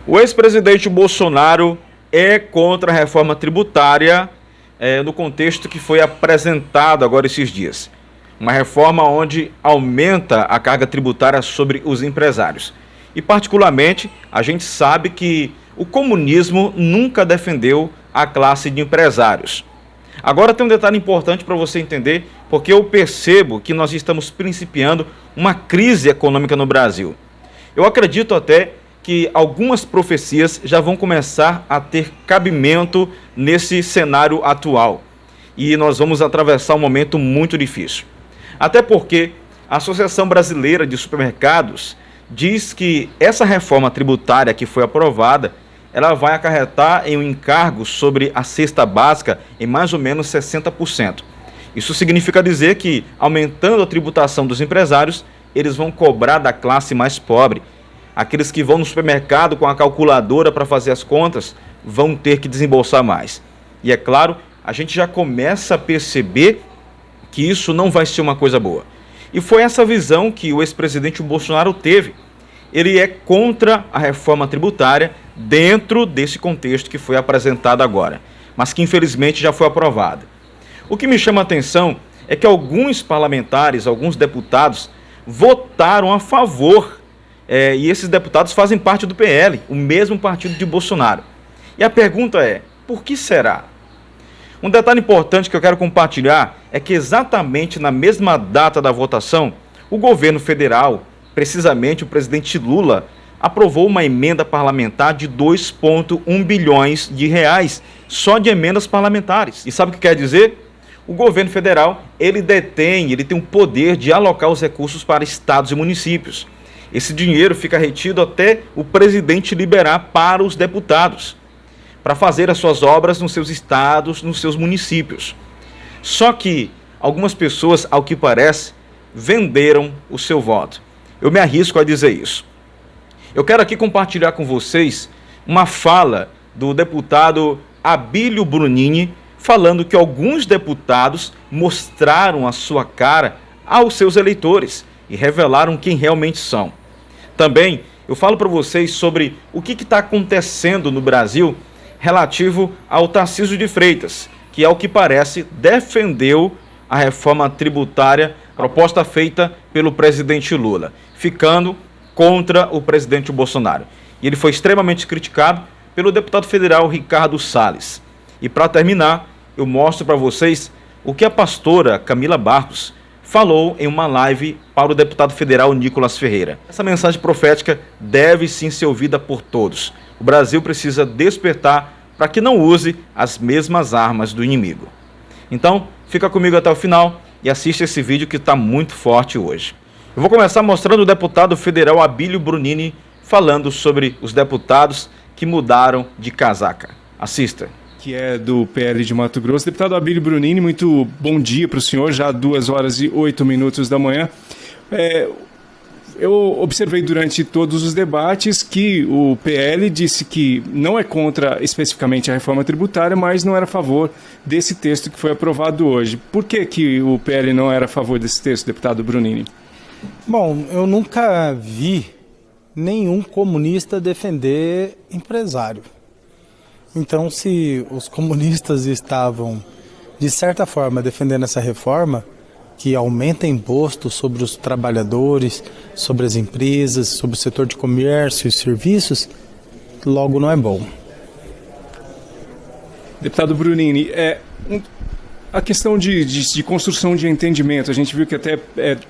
O ex-presidente Bolsonaro é contra a reforma tributária no contexto que foi apresentado agora esses dias. Uma reforma onde aumenta a carga tributária sobre os empresários. E particularmente, a gente sabe que o comunismo nunca defendeu a classe de empresários. Agora tem um detalhe importante para você entender, porque eu percebo que nós estamos principiando uma crise econômica no Brasil. Eu acredito até que algumas profecias já vão começar a ter cabimento nesse cenário atual. E nós vamos atravessar um momento muito difícil. Até porque a Associação Brasileira de Supermercados diz que essa reforma tributária que foi aprovada, ela vai acarretar em um encargo sobre a cesta básica em mais ou menos 60%. Isso significa dizer que, aumentando a tributação dos empresários, eles vão cobrar da classe mais pobre. Aqueles que vão no supermercado com a calculadora para fazer as contas vão ter que desembolsar mais. E é claro, a gente já começa a perceber que isso não vai ser uma coisa boa. E foi essa visão que o ex-presidente Bolsonaro teve. Ele é contra a reforma tributária dentro desse contexto que foi apresentado agora, mas que infelizmente já foi aprovada. O que me chama a atenção é que alguns parlamentares, alguns deputados, votaram a favor. E esses deputados fazem parte do PL, o mesmo partido de Bolsonaro. E a pergunta é, por que será? Um detalhe importante que eu quero compartilhar é que exatamente na mesma data da votação, o governo federal, precisamente o presidente Lula, aprovou uma emenda parlamentar de 2,1 bilhões de reais, só de emendas parlamentares. E sabe o que quer dizer? O governo federal, ele tem o poder de alocar os recursos para estados e municípios. Esse dinheiro fica retido até o presidente liberar para os deputados, para fazer as suas obras nos seus estados, nos seus municípios. Só que algumas pessoas, ao que parece, venderam o seu voto. Eu me arrisco a dizer isso. Eu quero aqui compartilhar com vocês uma fala do deputado Abílio Brunini, falando que alguns deputados mostraram a sua cara aos seus eleitores e revelaram quem realmente são. Também eu falo para vocês sobre o que está acontecendo no Brasil relativo ao Tarcísio de Freitas, que, ao que parece, defendeu a reforma tributária proposta feita pelo presidente Lula, ficando contra o presidente Bolsonaro. E ele foi extremamente criticado pelo deputado federal Ricardo Salles. E para terminar, eu mostro para vocês o que a pastora Camila Barros falou em uma live para o deputado federal Nicolas Ferreira. Essa mensagem profética deve sim ser ouvida por todos. O Brasil precisa despertar para que não use as mesmas armas do inimigo. Então, fica comigo até o final e assiste esse vídeo que está muito forte hoje. Eu vou começar mostrando o deputado federal Abílio Brunini falando sobre os deputados que mudaram de casaca. Assista. Que é do PL de Mato Grosso. Deputado Abílio Brunini, muito bom dia para o senhor, já 2h08 da manhã. Eu observei durante todos os debates que o PL disse que não é contra especificamente a reforma tributária, mas não era a favor desse texto que foi aprovado hoje. Por que o PL não era a favor desse texto, deputado Brunini? Bom, eu nunca vi nenhum comunista defender empresário. Então, se os comunistas estavam, de certa forma, defendendo essa reforma, que aumenta imposto sobre os trabalhadores, sobre as empresas, sobre o setor de comércio e serviços, logo não é bom. Deputado Brunini, a questão de construção de entendimento, a gente viu que até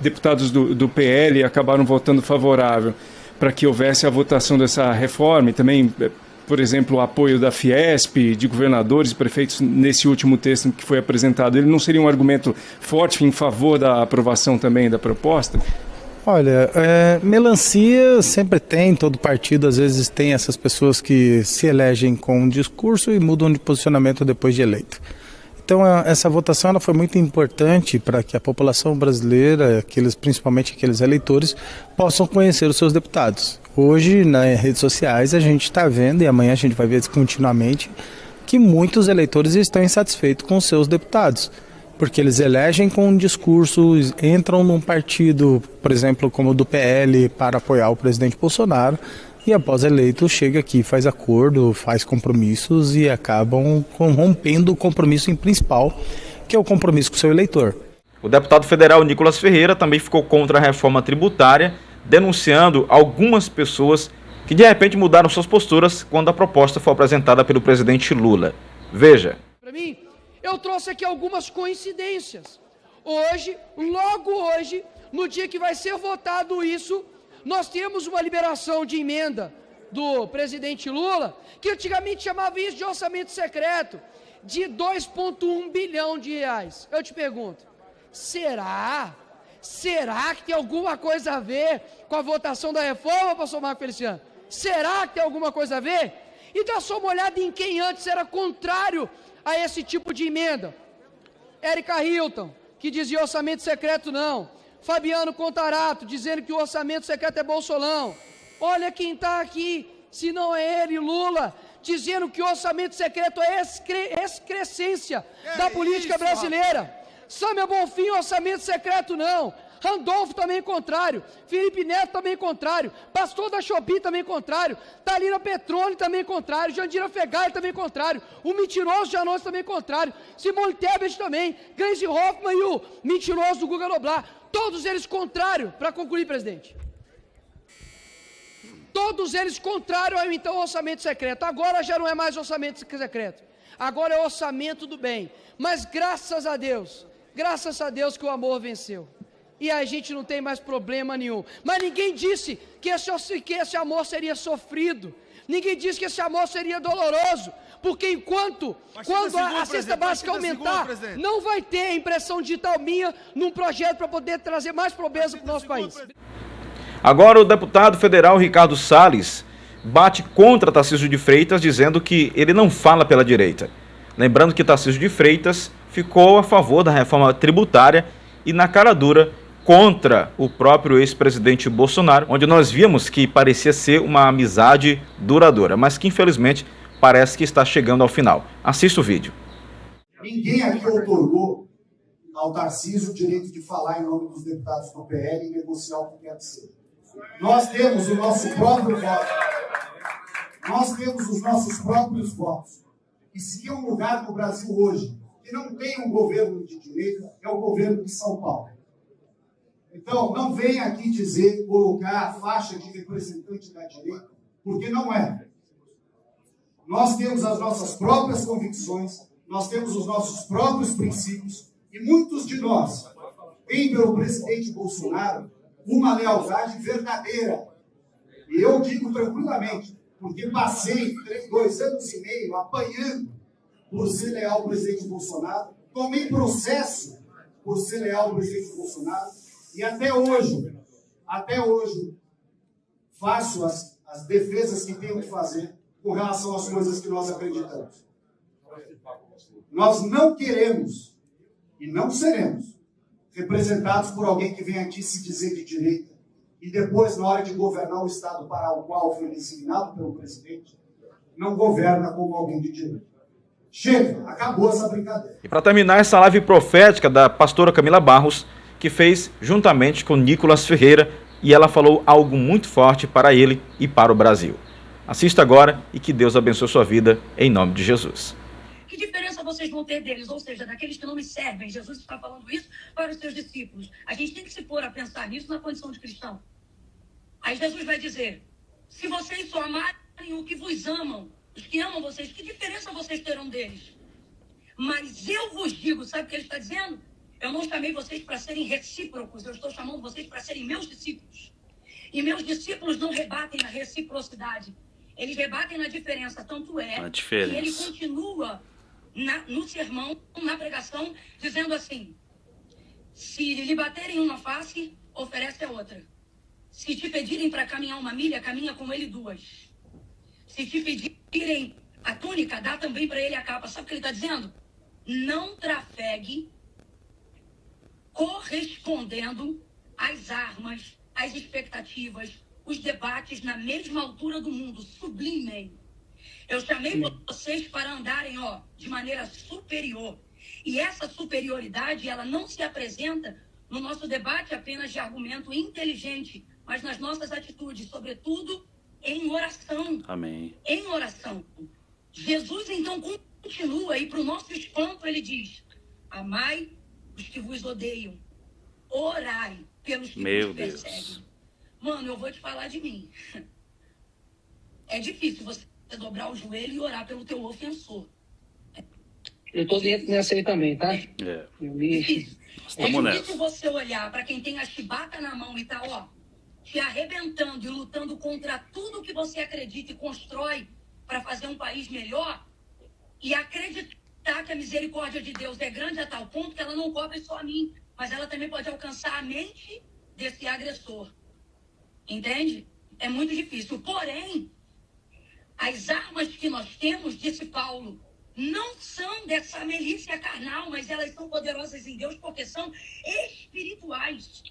deputados do PL acabaram votando favorável para que houvesse a votação dessa reforma e também, por exemplo, o apoio da Fiesp, de governadores e prefeitos nesse último texto que foi apresentado. Ele não seria um argumento forte em favor da aprovação também da proposta? Olha, melancia sempre tem, todo partido às vezes tem essas pessoas que se elegem com um discurso e mudam de posicionamento depois de eleito. Então essa votação ela foi muito importante para que a população brasileira, principalmente aqueles eleitores, possam conhecer os seus deputados. Hoje, nas redes sociais, a gente está vendo, e amanhã a gente vai ver isso continuamente, que muitos eleitores estão insatisfeitos com os seus deputados, porque eles elegem com um discurso, entram num partido, por exemplo, como o do PL, para apoiar o presidente Bolsonaro, e após eleito chega aqui, faz acordo, faz compromissos e acabam rompendo o compromisso principal, que é o compromisso com o seu eleitor. O deputado federal Nicolas Ferreira também ficou contra a reforma tributária, denunciando algumas pessoas que de repente mudaram suas posturas quando a proposta foi apresentada pelo presidente Lula. Veja. Para mim, eu trouxe aqui algumas coincidências. Hoje, logo hoje, no dia que vai ser votado isso, nós temos uma liberação de emenda do presidente Lula, que antigamente chamava isso de orçamento secreto, de 2,1 bilhão de reais. Eu te pergunto, será que tem alguma coisa a ver com a votação da reforma, pastor Marco Feliciano? Será que tem alguma coisa a ver? E dá só uma olhada em quem antes era contrário a esse tipo de emenda. Érica Hilton, que dizia orçamento secreto não. Fabiano Contarato, dizendo que o orçamento secreto é Bolsolão. Olha quem está aqui, se não é ele, Lula, dizendo que o orçamento secreto é excrescência da política brasileira. Sâmia Bonfim, orçamento secreto não. Randolfo também contrário, Felipe Neto também contrário, Pastor da Shopee também contrário, Thalina Petroni também contrário, Jandira Fegali também contrário, o mentiroso Janot também contrário, Simone Tebet também, Gleisi Hoffmann e o mentiroso do Guga Noblar, todos eles contrários, para concluir, presidente. Todos eles contrários ao então orçamento secreto. Agora já não é mais orçamento secreto, agora é orçamento do bem. Mas graças a Deus que o amor venceu. E a gente não tem mais problema nenhum. Mas ninguém disse que esse amor seria sofrido. Ninguém disse que esse amor seria doloroso. Porque quando a cesta básica aumentar, não vai ter a impressão digital minha num projeto para poder trazer mais pobreza para o nosso país. Agora o deputado federal Ricardo Salles bate contra Tarcísio de Freitas, dizendo que ele não fala pela direita. Lembrando que Tarcísio de Freitas ficou a favor da reforma tributária e na cara dura contra o próprio ex-presidente Bolsonaro, onde nós vimos que parecia ser uma amizade duradoura, mas que infelizmente parece que está chegando ao final. Assista o vídeo. Ninguém aqui outorgou ao Tarcísio o direito de falar em nome dos deputados do PL e negociar o que quer que seja. Nós temos o nosso próprio voto. Nós temos os nossos próprios votos. E se é um lugar no Brasil hoje que não tem um governo de direita, é o governo de São Paulo. Então, não venha aqui dizer, colocar a faixa de representante da direita, porque não é. Nós temos as nossas próprias convicções, nós temos os nossos próprios princípios, e muitos de nós têm pelo presidente Bolsonaro uma lealdade verdadeira. E eu digo tranquilamente, porque passei 2 anos e meio apanhando por ser leal ao presidente Bolsonaro, tomei processo por ser leal ao presidente Bolsonaro, e até hoje, faço as defesas que tenho que fazer com relação às coisas que nós acreditamos. Nós não queremos e não seremos representados por alguém que vem aqui se dizer de direita e depois, na hora de governar o Estado para o qual foi designado pelo presidente, não governa como alguém de direita. Chega, acabou essa brincadeira. E para terminar essa live profética da pastora Camila Barros, que fez juntamente com Nicolas Ferreira, e ela falou algo muito forte para ele e para o Brasil. Assista agora e que Deus abençoe sua vida em nome de Jesus. Que diferença vocês vão ter deles? Ou seja, daqueles que não me servem. Jesus está falando isso para os seus discípulos. A gente tem que se pôr a pensar nisso na condição de cristão. Aí Jesus vai dizer, se vocês só amarem o que vos amam, os que amam vocês, que diferença vocês terão deles? Mas eu vos digo, sabe o que ele está dizendo? Eu não chamei vocês para serem recíprocos, eu estou chamando vocês para serem meus discípulos. E meus discípulos não rebatem na reciprocidade, eles rebatem na diferença. Tanto é que ele continua no sermão, na pregação, dizendo assim, se lhe baterem uma face, oferece a outra. Se te pedirem para caminhar 1 milha, caminha com ele 2. Se te pedirem a túnica, dá também para ele a capa. Sabe o que ele está dizendo? Não trafegue correspondendo às armas, às expectativas, os debates na mesma altura do mundo. Sublimem. Eu chamei vocês para andarem de maneira superior. E essa superioridade, ela não se apresenta no nosso debate apenas de argumento inteligente, mas nas nossas atitudes, sobretudo em oração. Amém. Em oração. Jesus, então, continua, e para o nosso espanto, ele diz: amai os que vos odeiam, orai pelos que vos perseguem. Mano, eu vou te falar de mim. É difícil você dobrar o joelho e orar pelo teu ofensor. Eu tô dentro nessa aí também, tá? É. Eu li. É difícil você olhar para quem tem a chibata na mão e tá, ó, te arrebentando e lutando contra tudo que você acredita e constrói para fazer um país melhor, e acreditar que a misericórdia de Deus é grande a tal ponto que ela não cobre só a mim, mas ela também pode alcançar a mente desse agressor. Entende? É muito difícil. Porém, as armas que nós temos, disse Paulo, não são dessa milícia carnal, mas elas são poderosas em Deus porque são espirituais.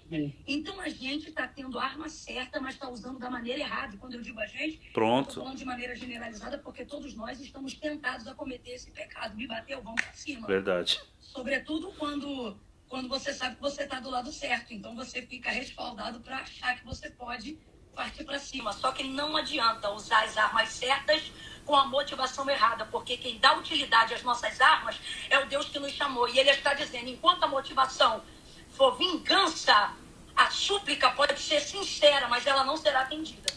Então a gente está tendo a arma certa, mas está usando da maneira errada. E quando eu digo a gente, estou falando de maneira generalizada, porque todos nós estamos tentados a cometer esse pecado. Me bateu, vamos para cima. Verdade. Sobretudo quando você sabe que você está do lado certo. Então você fica respaldado para achar que você pode partir para cima. Só que não adianta usar as armas certas com a motivação errada, porque quem dá utilidade às nossas armas é o Deus que nos chamou. E ele está dizendo, enquanto a motivação for vingança, a súplica pode ser sincera, mas ela não será atendida.